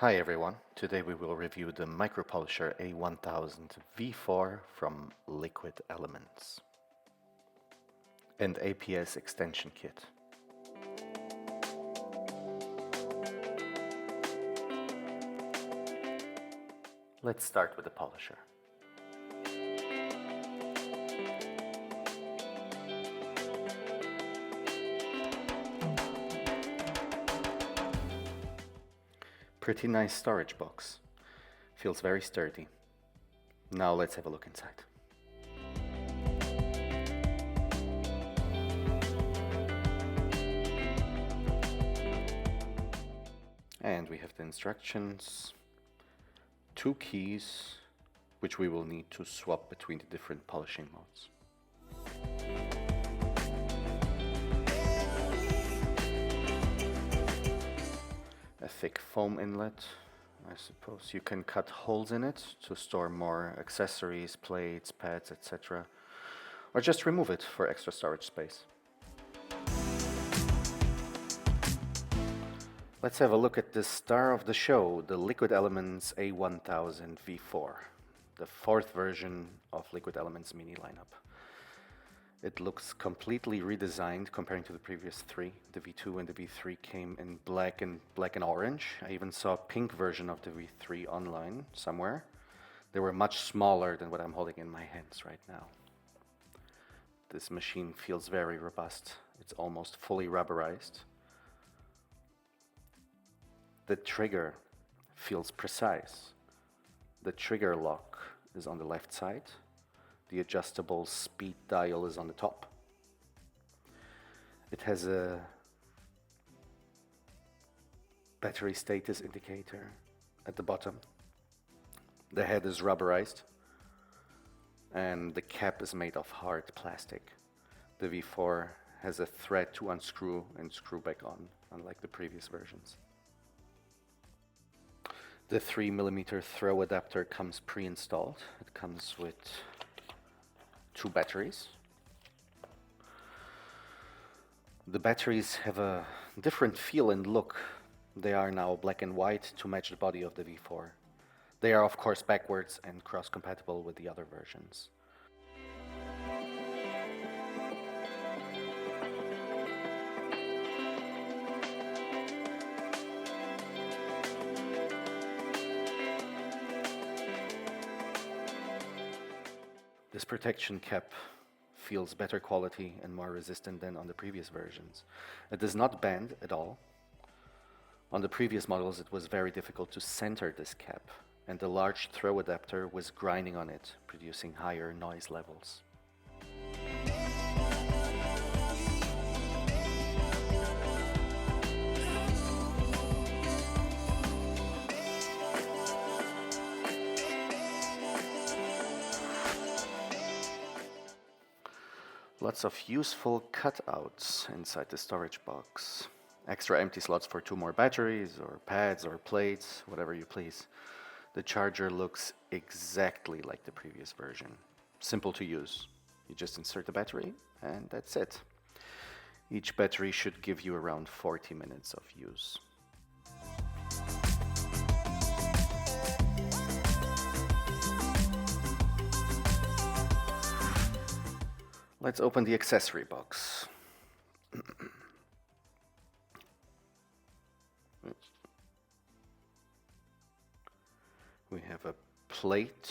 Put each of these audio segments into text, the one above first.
Hi everyone, today we will review the micropolisher A1000 V4 from Liquid Elements and APS extension kit. Let's start with the polisher. Pretty nice storage box. Feels very sturdy. Now let's have a look inside. And we have the instructions, two keys, which we will need to swap between the different polishing modes. A thick foam inlet. I suppose you can cut holes in it to store more accessories, plates, pads, etc. Or just remove it for extra storage space. Let's have a look at the star of the show, the Liquid Elements A1000 V4, the fourth version of Liquid Elements mini lineup. It looks completely redesigned comparing to the previous three. The V2 and the V3 came in black and orange. I even saw a pink version of the V3 online somewhere. They were much smaller than what I'm holding in my hands right now. This machine feels very robust. It's almost fully rubberized. The trigger feels precise. The trigger lock is on the left side. The adjustable speed dial is on the top. It has a battery status indicator at the bottom. The head is rubberized and the cap is made of hard plastic. The V4 has a thread to unscrew and screw back on, unlike the previous versions. The 3mm throw adapter comes pre-installed. It comes with two batteries. The batteries have a different feel and look. They are now black and white to match the body of the V4. They are of course backwards and cross-compatible with the other versions. This protection cap feels better quality and more resistant than on the previous versions. It does not bend at all. On the previous models it was very difficult to center this cap, and the large throw adapter was grinding on it, producing higher noise levels. Lots of useful cutouts inside the storage box. Extra empty slots for two more batteries, or pads, or plates, whatever you please. The charger looks exactly like the previous version. Simple to use. You just insert the battery, and that's it. Each battery should give you around 40 minutes of use. Let's open the accessory box. We have a plate,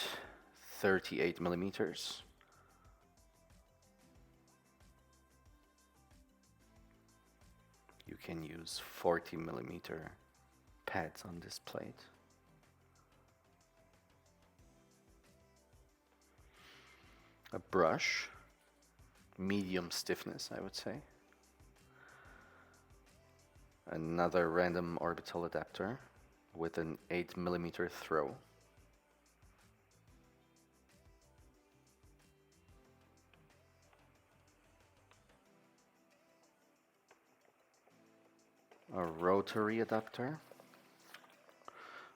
38mm. You can use 40mm pads on this plate. A brush, medium stiffness, I would say. Another random orbital adapter with an 8mm throw. A rotary adapter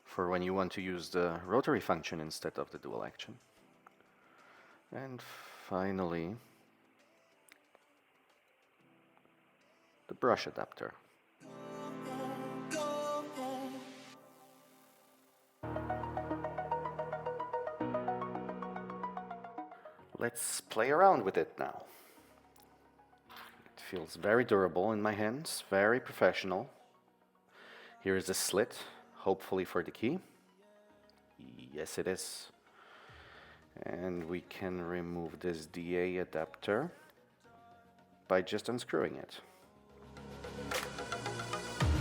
for when you want to use the rotary function instead of the dual action. And finally, the brush adapter. Let's play around with it now. It feels very durable in my hands, very professional. Here is a slit, hopefully for the key. Yes, it is. And we can remove this DA adapter by just unscrewing it.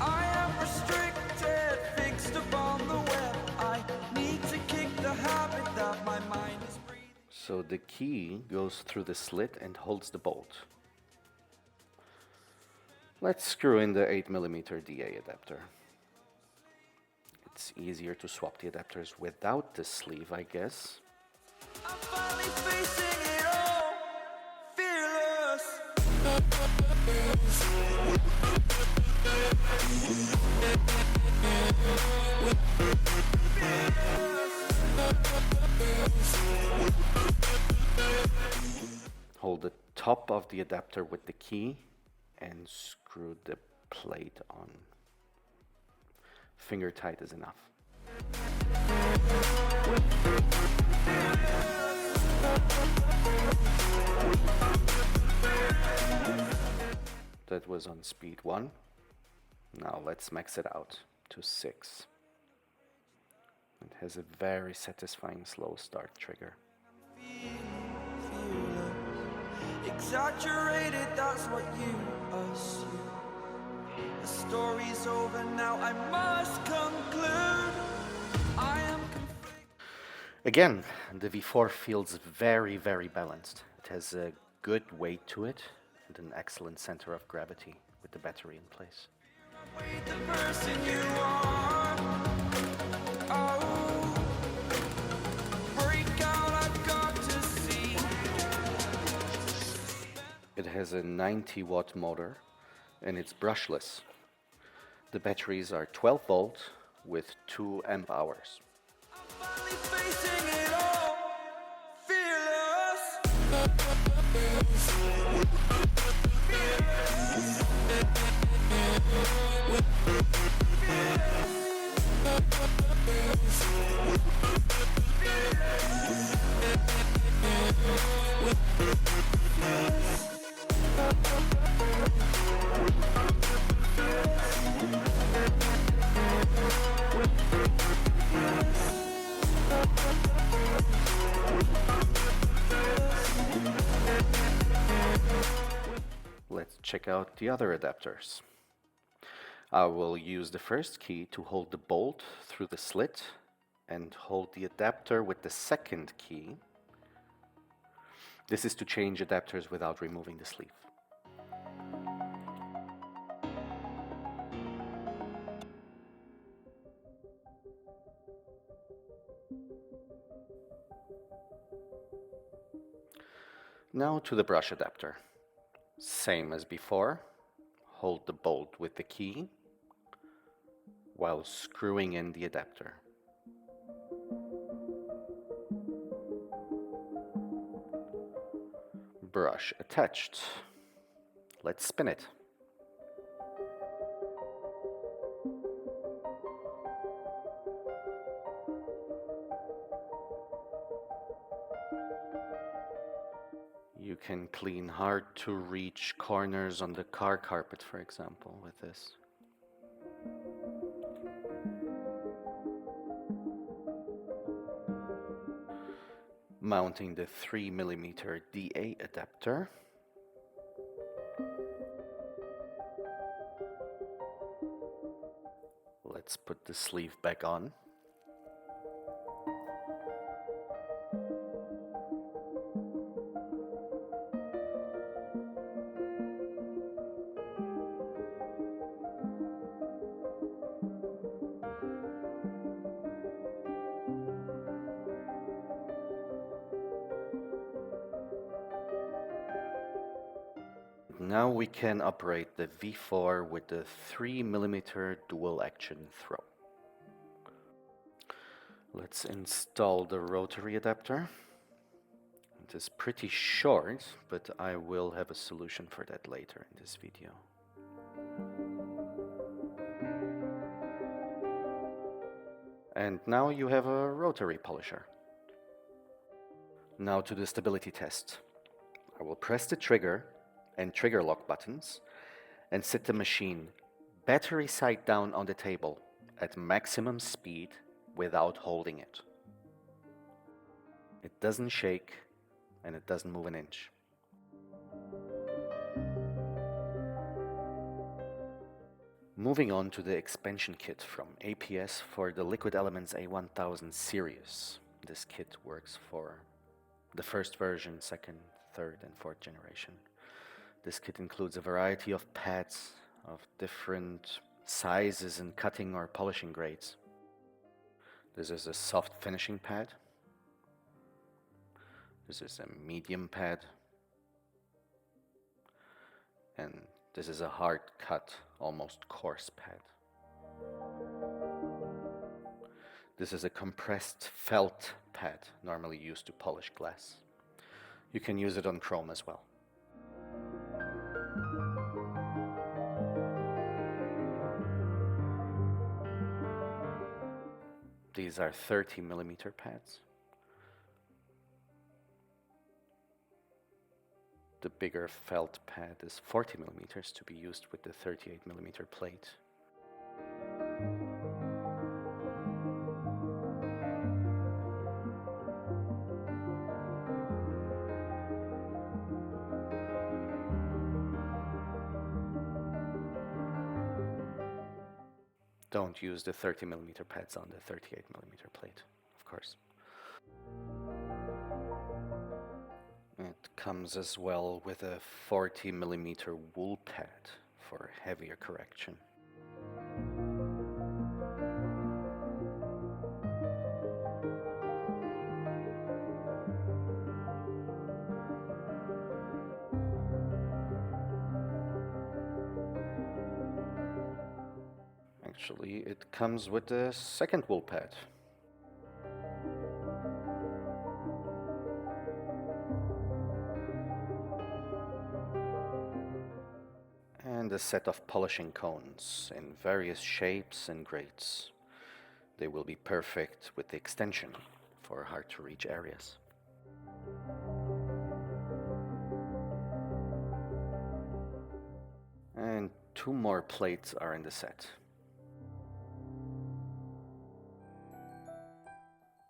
I am restricted, fixed upon the web. I need to kick the habit that my mind is breathing. So the key goes through the slit and holds the bolt. Let's screw in the 8mm DA adapter. It's easier to swap the adapters without the sleeve, I guess. I'm finally facing it all, fearless. Hold the top of the adapter with the key and screw the plate on. Finger tight is enough. That was on speed 1. Now let's max it out to 6. It has a very satisfying slow start trigger. Exaggerated, that's what you assume. The story's over now, I must conclude. I am Again, the V4 feels very, very balanced. It has a good weight to it and an excellent center of gravity with the battery in place. It has a 90-watt motor and it's brushless. The batteries are 12 volt with 2 amp hours. Let's check out the other adapters. I will use the first key to hold the bolt through the slit and hold the adapter with the second key. This is to change adapters without removing the sleeve. Now to the brush adapter. Same as before, hold the bolt with the key while screwing in the adapter. Brush attached. Let's spin it. You can clean hard to reach corners on the car carpet, for example, with this. Mounting the 3mm DA adapter. Let's put the sleeve back on. Now we can operate the V4 with the 3mm dual action throw. Let's install the rotary adapter. It is pretty short, but I will have a solution for that later in this video. And now you have a rotary polisher. Now to the stability test. I will press the trigger and trigger lock buttons and set the machine battery side down on the table at maximum speed without holding it. It doesn't shake and it doesn't move an inch. Moving on to the expansion kit from APS for the Liquid Elements A1000 series. This kit works for the first version, second, third, and fourth generation. This kit includes a variety of pads of different sizes and cutting or polishing grades. This is a soft finishing pad. This is a medium pad. And this is a hard cut, almost coarse pad. This is a compressed felt pad, normally used to polish glass. You can use it on chrome as well. These are 30mm pads. The bigger felt pad is 40mm to be used with the 38mm plate. Don't use the 30mm pads on the 38mm plate, of course. It comes as well with a 40mm wool pad for heavier correction. Actually, it comes with a second wool pad. And a set of polishing cones in various shapes and grades. They will be perfect with the extension for hard to reach areas. And 2 more plates are in the set.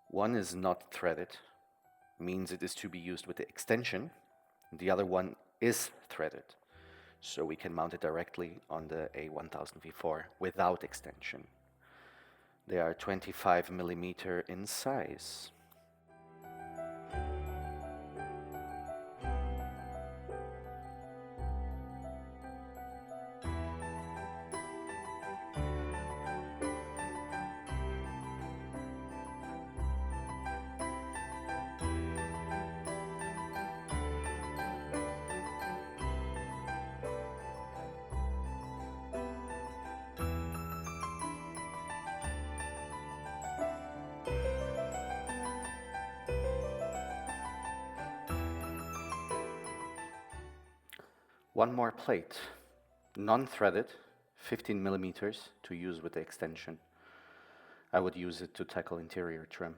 One is not threaded, means it is to be used with the extension. The other one is threaded, so we can mount it directly on the A1000 V4 without extension. They are 25mm in size. One more plate, non-threaded, 15mm to use with the extension. I would use it to tackle interior trim,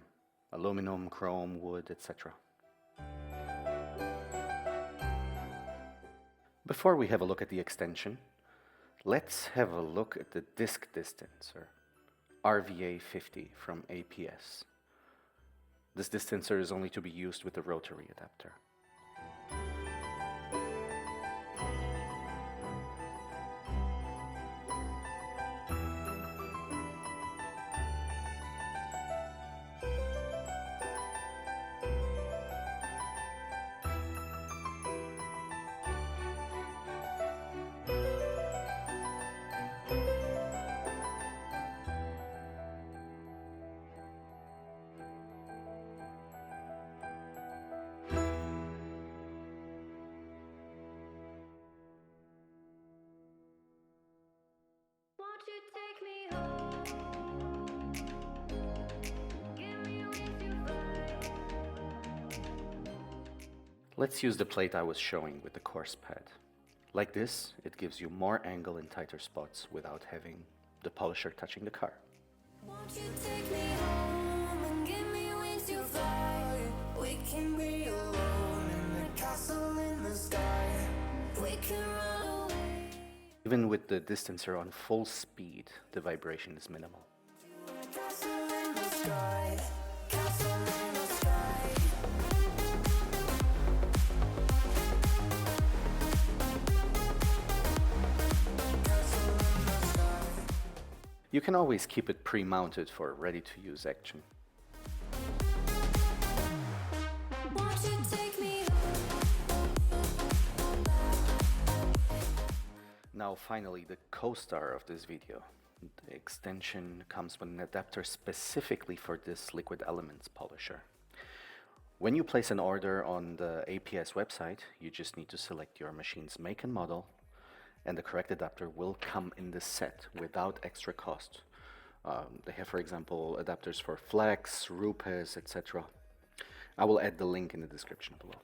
aluminum, chrome, wood, etc. Before we have a look at the extension, let's have a look at the disc distancer, RVA50 from APS. This distancer is only to be used with the rotary adapter. Let's use the plate I was showing with the coarse pad. Like this, it gives you more angle in tighter spots without having the polisher touching the car. Won't you take me home and give me wings to fly? We can be alone in the castle in the sky. We can run away. Even with the distancer on full speed, the vibration is minimal. Castle in the sky. Castle in the sky. You can always keep it pre-mounted for ready-to-use action. Won't you take me Now finally, the co-star of this video. The extension comes with an adapter specifically for this Liquid Elements polisher. When you place an order on the APS website, you just need to select your machine's make and model, and the correct adapter will come in the set without extra cost. They have, for example, adapters for flex, rupes, etc. I will add the link in the description below.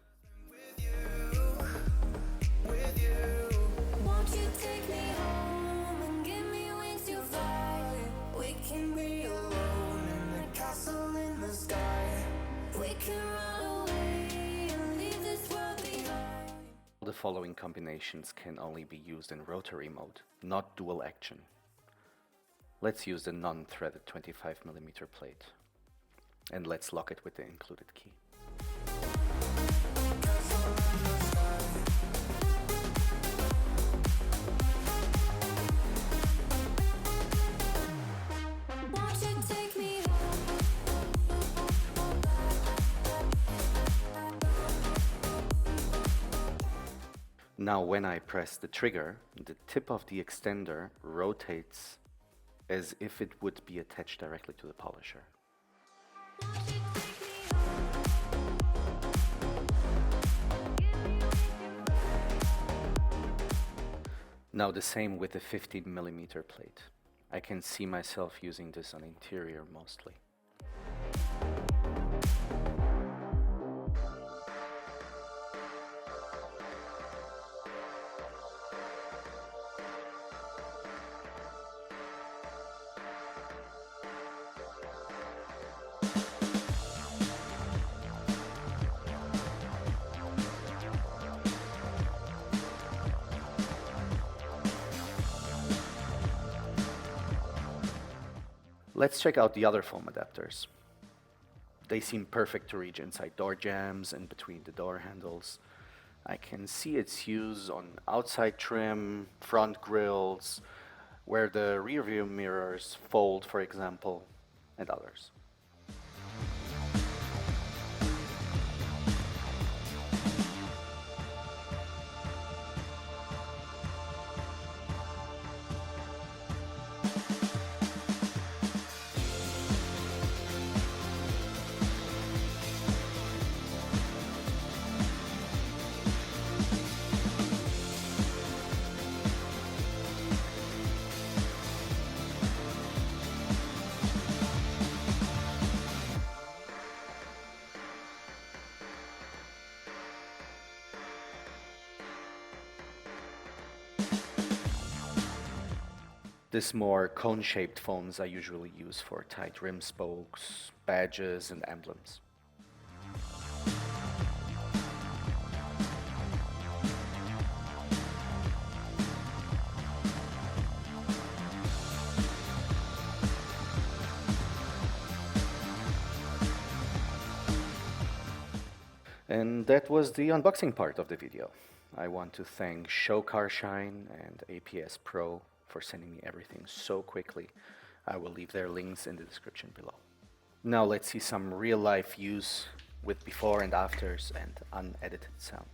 Won't you take me home and give me wings to fly? We can be alone in the castle in the sky. We can run away and leave this world behind. The following combinations can only be used in rotary mode, not dual action. Let's use the non-threaded 25mm plate, and let's lock it with the included key. Won't you take me Now when I press the trigger, the tip of the extender rotates as if it would be attached directly to the polisher. Now the same with the 15mm plate. I can see myself using this on interior mostly. Let's check out the other foam adapters. They seem perfect to reach inside door jambs and between the door handles. I can see its use on outside trim, front grills, where the rear view mirrors fold, for example, and others. This more cone-shaped foams I usually use for tight rim spokes, badges, and emblems. And that was the unboxing part of the video. I want to thank Show Car Shine and APS Pro for sending me everything so quickly. I will leave their links in the description below. Now let's see some real life use with before and afters and unedited sound.